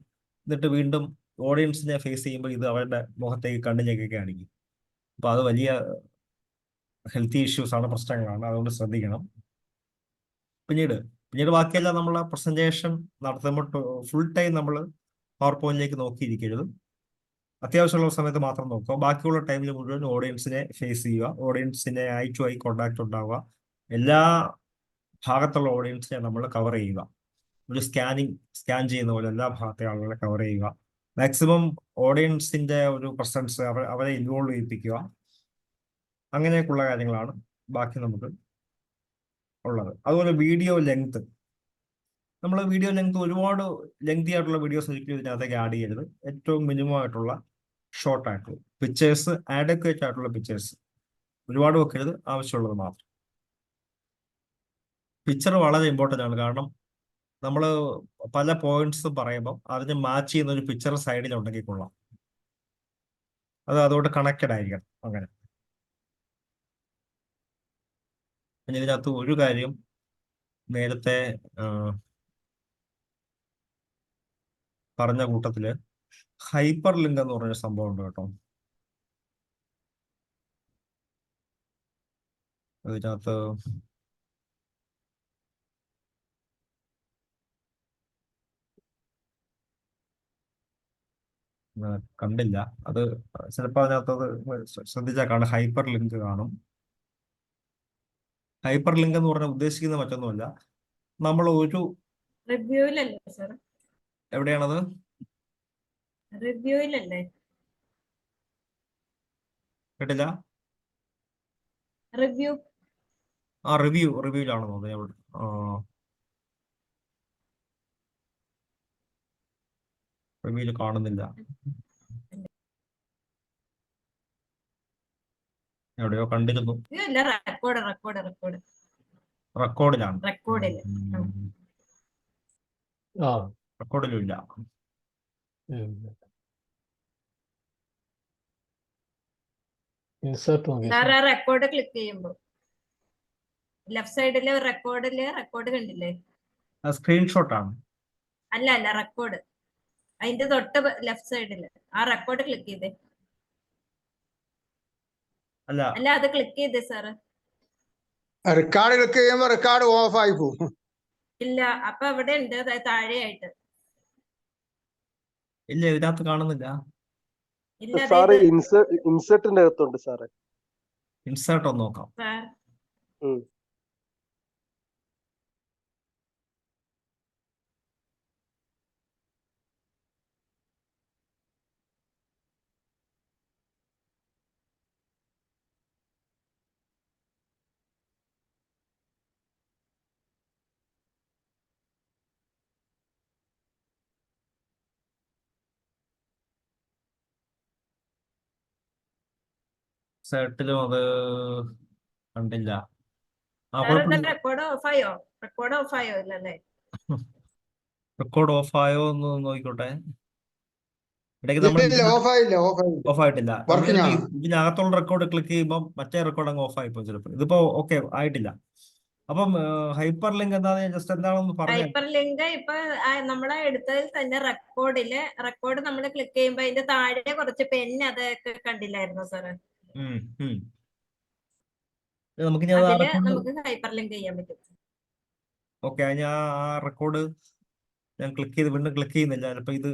എന്നിട്ട് വീണ്ടും ഓഡിയൻസിനെ ഫേസ് ചെയ്യുമ്പോൾ ഇത് അവരുടെ മുഖത്തേക്ക് കണ്ണിലേക്കൊക്കെ കാണിക്കും. അപ്പൊ അത് വലിയ ഹെൽത്തി ഇഷ്യൂസ് ആണ്, പ്രശ്നങ്ങളാണ്. അതുകൊണ്ട് ശ്രദ്ധിക്കണം. പിന്നീട് ബാക്കിയെല്ലാം നമ്മൾ പ്രസന്റേഷൻ നടത്തുമ്പോൾ ഫുൾ ടൈം നമ്മൾ പവർ പോയിന്റിലേക്ക് നോക്കിയിരിക്കരുത്. അത്യാവശ്യമുള്ള സമയത്ത് മാത്രം നോക്കുക. ബാക്കിയുള്ള ടൈമിൽ മുഴുവൻ ഓഡിയൻസിനെ ഫേസ് ചെയ്യുക, ഓഡിയൻസിനെ ഐ ടു ഐ കോണ്ടാക്ട് ഉണ്ടാവുക, എല്ലാ ഭാഗത്തുള്ള ഓഡിയൻസിനെ നമ്മൾ കവർ ചെയ്യുക. ഒരു സ്കാൻ ചെയ്യുന്ന പോലെ എല്ലാ ഭാഗത്തെ ആളുകളെ കവർ ചെയ്യുക. മാക്സിമം ഓഡിയൻസിന്റെ ഒരു പ്രസൻസ് അവരെ ഇൻവോൾവ് ചെയ്യിപ്പിക്കുക. അങ്ങനെയൊക്കെയുള്ള കാര്യങ്ങളാണ് ബാക്കി നമുക്ക് ഉള്ളത്. അതുപോലെ വീഡിയോ ലെങ്ത്. നമ്മൾ വീഡിയോ ലെങ്ത് ഒരുപാട് ലെങ്തി ആയിട്ടുള്ള വീഡിയോസ് ഒരിക്കലും ഇതിനകത്തേക്ക് ആഡ് ചെയ്യരുത്. ഏറ്റവും മിനിമം ആയിട്ടുള്ള ഷോർട്ട് ആയിട്ടുള്ള പിക്ചേഴ്സ്, ആഡക്വേറ്റ് ആയിട്ടുള്ള പിക്ചേഴ്സ് ഒരുപാട് വെക്കരുത്, ആവശ്യമുള്ളത് മാത്രം. പിക്ചർ വളരെ ഇമ്പോർട്ടൻ്റ് ആണ്. കാരണം നമ്മൾ പല പോയിന്റ്സ് പറയുമ്പോൾ അതിന് മാച്ച് ചെയ്യുന്ന ഒരു പിക്ചർ സൈഡിൽ ഉണ്ടെങ്കിൽ കൊള്ളാം. അതുകൊണ്ട് കണക്റ്റഡ് ആയിരിക്കണം. അങ്ങനെ പിന്നെ ഇതിനകത്ത് ഒരു കാര്യം നേരത്തെ പറഞ്ഞ കൂട്ടത്തില് ഹൈപ്പർ ലിങ്ക് എന്ന് പറഞ്ഞ സംഭവം ഉണ്ട് കേട്ടോ. അതിനകത്ത് കണ്ടില്ല. അത് ചിലപ്പോൾ അതിനകത്തത് ശ്രദ്ധിച്ചാൽ കാണും, ഹൈപ്പർ ലിങ്ക് കാണും. ഹൈപ്പർ ലിങ്ക് എന്ന് പറഞ്ഞാൽ ഉദ്ദേശിക്കുന്ന മറ്റൊന്നുമല്ല, നമ്മൾ ഒരു റിവ്യൂവിലല്ലേ സാർ? എവിടെയാണത്? റിവ്യൂവിലല്ലേ? കേട്ടില്ല. റിവ്യൂ. ആ റിവ്യൂലാണെന്ന് തോന്നുന്നു. റിവ്യൂല് കാണുന്നില്ല. എവിടെയോ കണ്ടിരുന്നു. അല്ല, റെക്കോർഡിലാണ്. റെക്കോർഡിലാണ്. ആ റെക്കോർഡിലും ഇല്ല. ഇൻസേർട്ട് നോക്കി സാർ ആ റെക്കോർഡ് ക്ലിക്ക് ചെയ്യുമ്പോ ലെഫ്റ്റ് സൈഡിലെ റെക്കോർഡ് കണ്ടില്ലേ? സ്ക്രീൻഷോട്ട് ആണ്. അല്ല, റെക്കോർഡ് അതിന്റെ തൊട്ട് ലെഫ്റ്റ് സൈഡില് ആ റെക്കോർഡ് ക്ലിക്ക് ചെയ്തേ. അല്ല, അത് ക്ലിക്ക് ചെയ്തേ സാറ്. റെക്കോർഡ് ക്ലിക്ക് ചെയ്യുമ്പോ റെക്കോർഡ് ഓഫ് ആയി പോകും. ഇല്ല, അപ്പൊ അവിടെ ഉണ്ട് താഴെയായിട്ട്. ഇല്ല, ഇതിനകത്ത് കാണുന്നില്ല. ഇല്ല, സാറ് ഇൻസെർട്ടിന്റെ അകത്തുണ്ട് സാറേ. ഇൻസേർട്ട് ഒന്ന് നോക്കാം. സാർ സെർട്ടിലും അത് കണ്ടില്ല. ആ, കുഴപ്പമില്ല. റെക്കോർഡ് ഓഫ് ആയോ ഇല്ലല്ലേ? റെക്കോർഡ് ഓഫ് ആയോ എന്ന് നോക്കിക്കോട്ടെ. ഇടയ്ക്ക് നമ്മൾ ഇല്ല, ഓഫ് ആയില്ല. ഓഫ് ആയിട്ടില്ല. നമ്മൾ വർക്കിംഗ് ആണ്. ഇതിനകത്തുള്ള റെക്കോർഡ് ക്ലിക്ക് ചെയ്യുമ്പോൾ മറ്റേ റെക്കോർഡ് അങ്ങ് ഓഫ് ആയിപ്പോ ചിലപ്പോൾ. ഇതിപ്പോ ഓക്കെ ആയിട്ടില്ല. അപ്പം ഹൈപ്പർ ലിങ്ക് എന്താണെന്ന് പറഞ്ഞു. ഹൈപ്പർ ലിങ്ക് ഇപ്പൊ നമ്മളെ എടുത്തതിൽ തന്നെ റെക്കോർഡ് നമ്മൾ ക്ലിക്ക് ചെയ്യുമ്പോ അതിന്റെ താഴെ കുറച്ച് അതൊക്കെ കണ്ടില്ലായിരുന്നു സാറ്? നമുക്ക് നമുക്ക് ഹൈപ്പർ ലിങ്ക് ചെയ്യാൻ പറ്റും. ഓക്കെ, ഞാൻ ആ റെക്കോർഡ് ഞാൻ ക്ലിക്ക് ചെയ്ത് വീണ്ടും ക്ലിക്ക് ചെയ്യുന്നില്ല. ചിലപ്പോൾ ഇത്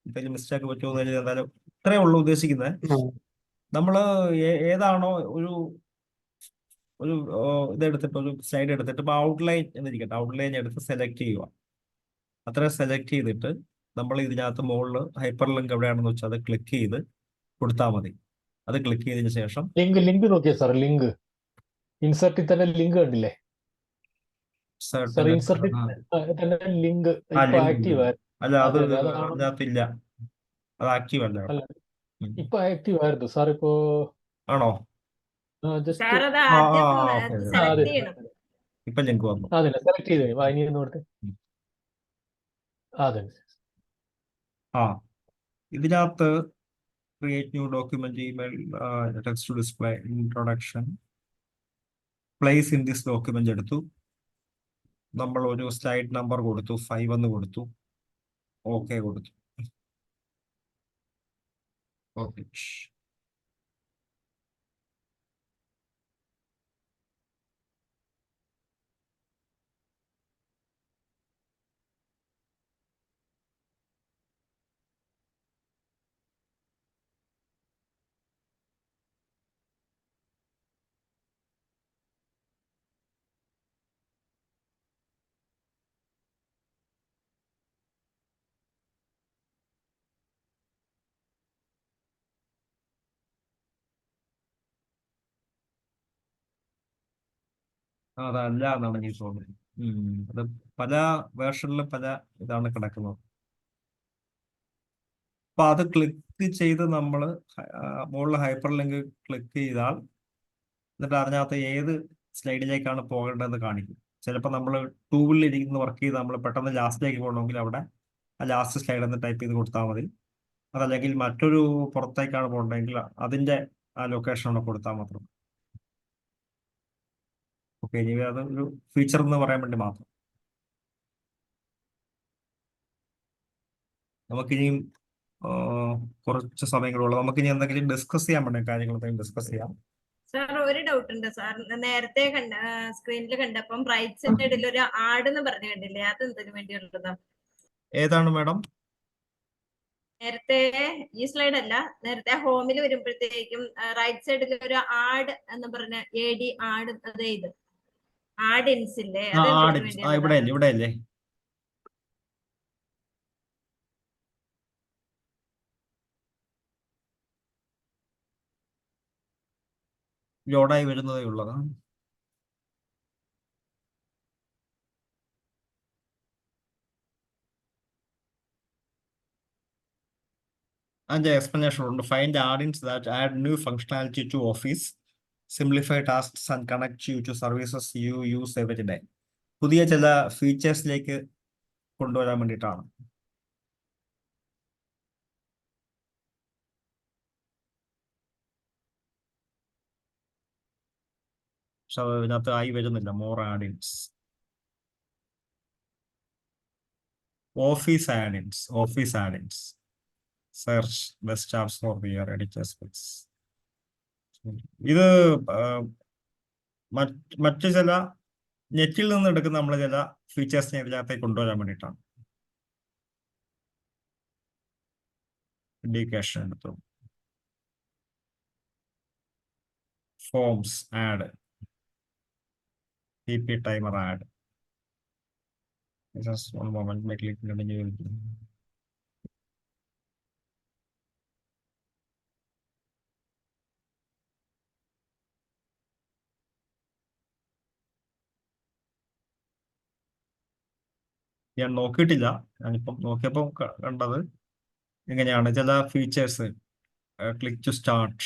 എന്തെങ്കിലും മിസ്റ്റേക്ക് പറ്റുമോ എന്ന് കരുതി. എന്തായാലും ഇത്രയേ ഉള്ളൂ ഉദ്ദേശിക്കുന്നത്. നമ്മള് ഏതാണോ ഒരു ഇതെടുത്തിട്ട് ഒരു സ്ലൈഡ് എടുത്തിട്ട് ഇപ്പൊ ഔട്ട്ലൈൻ എന്നിരിക്കട്ടെ, ഔട്ട്ലൈൻ എടുത്ത് സെലക്ട് ചെയ്യുക. അത്രയും സെലക്ട് ചെയ്തിട്ട് നമ്മൾ ഇതിനകത്ത് മുകളിൽ ഹൈപ്പർ ലിങ്ക് എവിടെയാണെന്ന് വെച്ചാൽ അത് ക്ലിക്ക് ചെയ്ത് കൊടുത്താൽ മതി. അത് ക്ലിക്ക് ചെയ്തതിന് ശേഷം ലിങ്ക് നോക്കിയാ സാർ. ഇൻസെർട്ടിൽ തന്നെ ലിങ്ക് കണ്ടില്ലേ സാർ? ഇൻസെർട്ടിൽ തന്നെ ലിങ്ക് ഇപ്പൊ ആക്റ്റീവ് ആയിരുന്നു. അല്ല, അത് അതാണ്. അതിനകത്തില്ല. അത് ആക്റ്റീവ് അല്ല. അല്ല, ഇപ്പൊ ആക്റ്റീവ് ആയിരുന്നു സാർ. ഇപ്പോ ആണോ? ജസ്റ്റ് സാർ അത് ആ, ആദ്യം ഓക്കെ. സെലക്ട് ചെയ്യണം. ഇപ്പൊ ലിങ്ക് വന്നു. അതല്ല, സെലക്ട് ചെയ്ത് വായനയെന്ന് കൊടുത്ത്. അതെ. ആ, ഇതിനകത്ത് create new document, email, text to display, introduction, place in this document എടുത്തു. നമ്മൾ ഒരു സ്ലൈഡ് നമ്പർ കൊടുത്തു, 5 എന്ന് കൊടുത്തു. ഓക്കെ കൊടുത്തു. ഓക്കെ. അതല്ല എന്നാണ് എനിക്ക് തോന്നുന്നത്. അത് പല വേർഷനിലും പല ഇതാണ് കിടക്കുന്നത്. അപ്പൊ അത് ക്ലിക്ക് ചെയ്ത് നമ്മൾ മുകളിൽ ഹൈപ്പർ ലിങ്ക് ക്ലിക്ക് ചെയ്താൽ എന്നിട്ട് അതിനകത്ത് ഏത് സ്ലൈഡിലേക്കാണ് പോകേണ്ടതെന്ന് കാണിക്കും. ചിലപ്പോൾ നമ്മൾ ടൂളിൽ ഇരിക്കുന്ന വർക്ക് ചെയ്ത് നമ്മൾ പെട്ടെന്ന് ലാസ്റ്റിലേക്ക് പോകണമെങ്കിൽ അവിടെ ആ ലാസ്റ്റ് സ്ലൈഡ് എന്ന് ടൈപ്പ് ചെയ്ത് കൊടുത്താൽ മതി. അതല്ലെങ്കിൽ മറ്റൊരു പുറത്തേക്കാണ് പോകേണ്ടതെങ്കിൽ അതിന്റെ ആ ലൊക്കേഷൻ അവിടെ കൊടുത്താൽ മാത്രം. ഓക്കെ, ഇനി അത് ഒരു ഫീച്ചർ എന്ന് പറയാൻ വേണ്ടി മാത്രം. നമുക്കിനിയും കുറച്ച് സമയങ്ങളുള്ളൂ. നമുക്കിനി എന്തെങ്കിലും ഡിസ്കസ് ചെയ്യാൻ വേണ്ട കാര്യങ്ങൾ എന്തെങ്കിലും ഡിസ്കസ് ചെയ്യാം. സാർ ഒരു ഡൗട്ട് ഉണ്ട് സാർ. നേരത്തെ സ്ക്രീനിൽ കണ്ടപ്പം റൈറ്റ് സൈഡിൽ ഒരു ആഡ് എന്ന് പറഞ്ഞു കണ്ടില്ലേ? അത് എന്തിനു വേണ്ടിയുള്ളതാ? ഏതാണ് മാഡം? നേരത്തെ ഈ സ്ലൈഡ് അല്ല, നേരത്തെ ഹോമിൽ വരുമ്പോഴത്തേക്കും റൈറ്റ് സൈഡിൽ ഒരു ആഡ് എന്ന് പറഞ്ഞ AD ആഡ്, അത് ഇത് ആഡ് ഇൻസില്ലേ, ആ അത് എന്തിനു ആഡിറ്റ് ഇവിടെ വേണ്ടിയാണ്? അല്ലേ, ഇവിടെ അല്ലേ? ലോഡായി വരുന്നതേ ഉള്ളതാണ്. അതിന്റെ എക്സ്പ്ലനേഷൻ ഉണ്ട്. Find add-ins that add new functionality to Office, simplify tasks and connect you to services you use every day. പുതിയ ചില ഫീച്ചേഴ്സിലേക്ക് കൊണ്ടുവരാൻ വേണ്ടിയിട്ടാണ്. പക്ഷെ അതിനകത്ത് ആയി വരുന്നില്ല. More add-ins, Office add-ins, search best apps for where editors space. ഇത് മറ്റു ചില നെറ്റിൽ നിന്ന് എടുക്കുന്ന നമ്മൾ ചില ഫീച്ചേഴ്സിനെ ഇതിനകത്തേക്ക് കൊണ്ടുവരാൻ വേണ്ടിയിട്ടാണ്. ഇൻഡിക്കേഷൻ എടുത്തു, forms add, TP timer add. Just one moment, make it continue. ഞാൻ നോക്കിയിട്ടില്ല, ഞാനിപ്പം നോക്കിയപ്പോൾ കണ്ടത് ഇങ്ങനെയാണ്. ചില ഫീച്ചേഴ്സ് ക്ലിക്ക് ടു സ്റ്റാർട്ട്,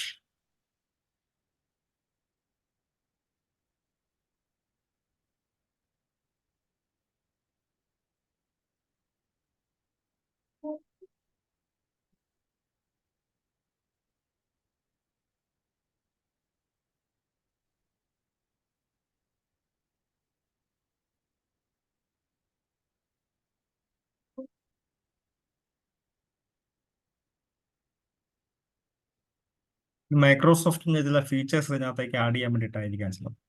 മൈക്രോസോഫ്റ്റിന്റെ ചില ഫീച്ചേഴ്സ് ഇതിനകത്തേക്ക് ആഡ് ചെയ്യാൻ വേണ്ടിയിട്ടായിരിക്കാം ചിലപ്പോൾ.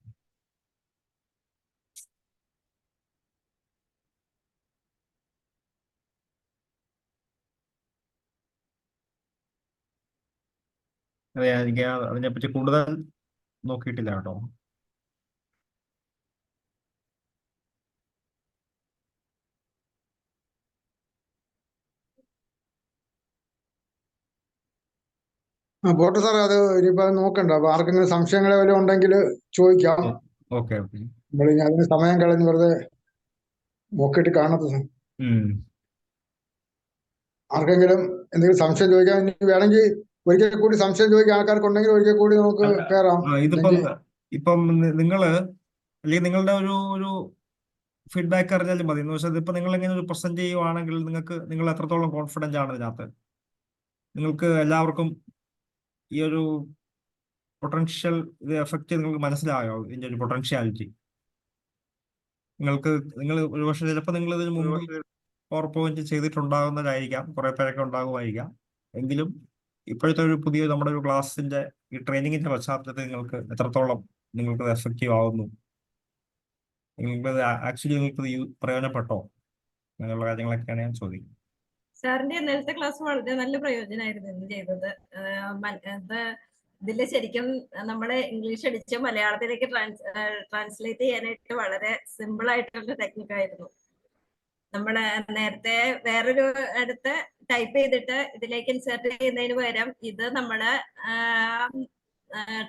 അതെ, എനിക്ക് അതിനെപ്പറ്റി കൂടുതൽ നോക്കിയിട്ടില്ല കേട്ടോ. പോട്ടെ സാറേ, അത് ഇനിയിപ്പോ നോക്കണ്ട. അപ്പൊ ആർക്കെങ്കിലും സംശയങ്ങൾ വല്ലതും ഉണ്ടെങ്കിൽ ചോദിക്കാം. ഓക്കെ. നമ്മൾ ഇനി അതിന് സമയം കളഞ്ഞ് വെറുതെ നോക്കിയിട്ട് കാണത്ത്. ആർക്കെങ്കിലും എന്തെങ്കിലും സംശയം ചോദിക്കാൻ ഇനി വേണമെങ്കിൽ ഒരിക്കൽ കൂടി സംശയം ചോദിക്കാൻ ആൾക്കാർക്ക് ഒരിക്കൽ കൂടി നമുക്ക് കയറാം. ഇപ്പം നിങ്ങള് അല്ലെങ്കിൽ നിങ്ങളുടെ ഒരു ഫീഡ്ബാക്ക് അറിഞ്ഞാലും മതി. എന്ന് വെച്ചാൽ ഇപ്പൊ നിങ്ങൾ ഇങ്ങനെ ഒരു പ്രസന്റ് ചെയ്യുവാണെങ്കിൽ നിങ്ങൾ എത്രത്തോളം കോൺഫിഡന്റ് ആണ് ഇതിനകത്ത്? നിങ്ങൾക്ക് എല്ലാവർക്കും ഈ ഒരു പൊട്ടൻഷ്യൽ ഇത് എഫക്റ്റ് നിങ്ങൾക്ക് മനസ്സിലായോ? ഇതിന്റെ ഒരു പൊട്ടൻഷ്യാലിറ്റി നിങ്ങൾ ഒരുപക്ഷെ ചിലപ്പോൾ നിങ്ങൾ ഇതിന് മുമ്പ് പവർ പോയിന്റ് ചെയ്തിട്ടുണ്ടാകുന്നതായിരിക്കാം, കുറെ പേരൊക്കെ ഉണ്ടാകുമായിരിക്കാം. എങ്കിലും ഇപ്പോഴത്തെ ഒരു പുതിയ നമ്മുടെ ഒരു ക്ലാസ്സിന്റെ ഈ ട്രെയിനിങ്ങിന്റെ പശ്ചാത്തലത്തിൽ നിങ്ങൾക്ക് എത്രത്തോളം നിങ്ങൾക്ക് എഫക്റ്റീവ് ആവുന്നു, നിങ്ങൾക്ക് പ്രയോജനപ്പെട്ടോ അങ്ങനെയുള്ള കാര്യങ്ങളൊക്കെയാണ് ഞാൻ ചോദിക്കുന്നത്. സാറിന്റെ ഇന്നലത്തെ ക്ലാസ് വളരെ നല്ല പ്രയോജനമായിരുന്നു ഇന്ന് ചെയ്തത്. ഇതില് ശരിക്കും നമ്മളെ ഇംഗ്ലീഷ് അടിച്ച് മലയാളത്തിലേക്ക് ട്രാൻസ്ലേറ്റ് ചെയ്യാനായിട്ട് വളരെ സിമ്പിൾ ആയിട്ടുള്ള ടെക്നിക്കായിരുന്നു. നമ്മള് നേരത്തെ വേറൊരു അടുത്ത് ടൈപ്പ് ചെയ്തിട്ട് ഇതിലേക്ക് ഇൻസേർട്ട് ചെയ്യുന്നതിന് പകരം ഇത് നമ്മള്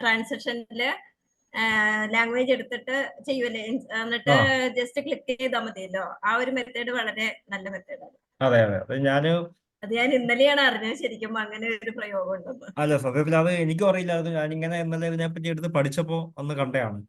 ട്രാൻസാക്ഷനില് ലാംഗ്വേജ് എടുത്തിട്ട് ചെയ്യുമല്ലേ, എന്നിട്ട് ജസ്റ്റ് ക്ലിക്ക് ചെയ്താൽ മതിയല്ലോ. ആ ഒരു മെത്തേഡ് വളരെ നല്ല മെത്തേഡാണ്. അതെ, അത് ഞാൻ ഇന്നലെയാണ് അറിഞ്ഞത് ശരിക്കും അങ്ങനെ ഒരു പ്രയോഗം ഉണ്ടെന്ന്. അല്ല, സത്യത്തിൽ അത് എനിക്കും അറിയില്ലായിരുന്നു. ഞാനിങ്ങനെ ഇന്നലെ ഇതിനെപ്പറ്റി എടുത്ത് പഠിച്ചപ്പോ അന്ന് കണ്ടതാണ്.